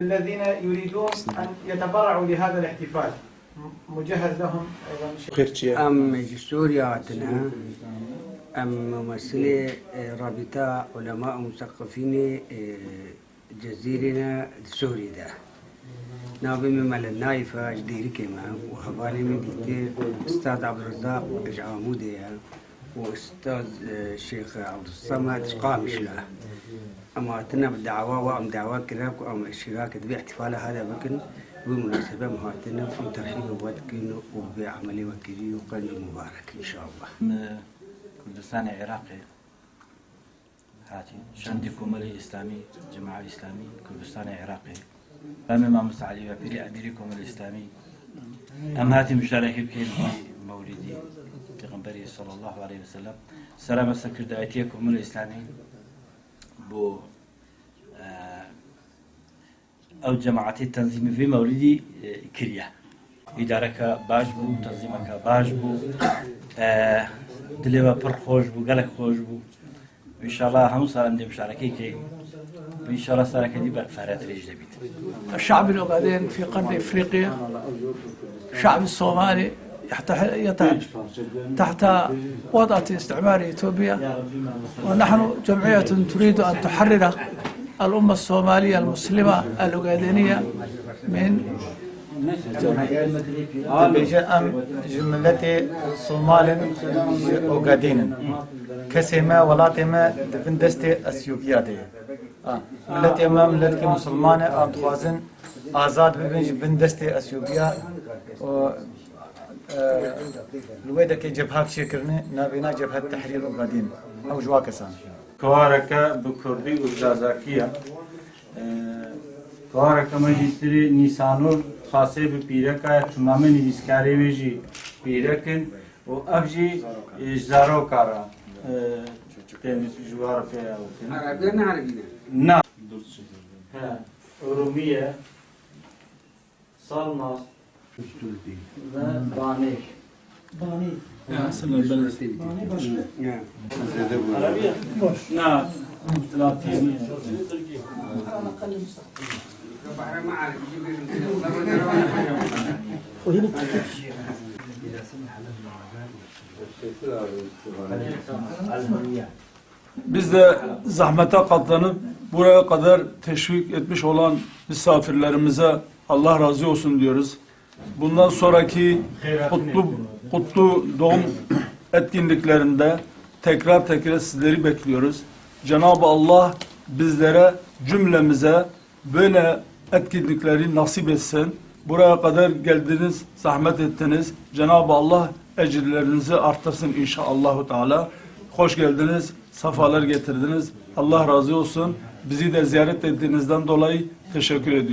الذين يريدون أن يتبرعوا لهذا الاحتفال مجهز لهم أيضا شيء. أم سورياتنا أم ممثلي رابطة علماء مثقفين جزيرنا سوري ده نابي ممل النايفة جديري كمان وحوالي من كتير أستاذ عبد الرزاق جعامودي وأستاذ الشيخ عبد الصمد قامش له أما أتنا بالدعوة وأم دعوة كذاك وأم الشراكة باحتفال هذا بكن بمناسبة مهاتنا وأم ترحيب وادكن وبعملي وكذي وقنج مبارك إن شاء الله. كردستان عراقي هاتي شندي كومالي إسلامي جماعة إسلامي كردستان عراقي أمام مستعلي وبري أميركم الإسلامي أم هاتي مشاركة بكين مولدي پیغمبری صلی الله علیه وسلم سلام سکردایتیکم الإسلامي بو أو جماعة التنظيم في مولدي كريا إدارك باش بو تنظيمك باش بو دلوا بر خوش بو قالك خوش بو إن شاء الله هم صار عندي مشاركة كي وإن شاء الله صار كذي بفارات ريج دبيت. الشعب الأوغادين في قرن إفريقيا الشعب الصومالي تحت وضع استعمار إثيوبيا ونحن جمعية تريد أن تحرر الأمة الصومالية المسلمة الأوغادينية من جملة صومال أوغادين كسمة ولاتما دفندستي أثيوبيا دي ملتي ما ملتي مسلمانة أتوازن آزاد بندستي أثيوبيا الويدة كي جبهة بشكرنا نابينا جبهة تحرير الأوغادين أو جواكسان كواركا بكردي وزازاكيا كواركا مجلسري نيسانو خاصة ببيركا تمام نيسكاري بيجي بيركن وأفجي إجزارو كارا تنس جوار فيها وكنا عربينا عربينا نعم أورومية صالماس بانيك أحسن البلد عربية نعم ثلاثين Biz de zahmete katlanıp buraya kadar teşvik etmiş olan misafirlerimize Allah razı olsun diyoruz. Bundan sonraki kutlu doğum etkinliklerinde tekrar sizleri bekliyoruz. Cenab-ı Allah bizlere, cümlemize böyle etkinlikleri nasip etsin. Buraya kadar geldiniz, zahmet ettiniz. Cenab-ı Allah ecirlerinizi artırsın inşallah Teala. Hoş geldiniz, safalar getirdiniz. Allah razı olsun. Bizi de ziyaret ettiğinizden dolayı teşekkür ediyorum.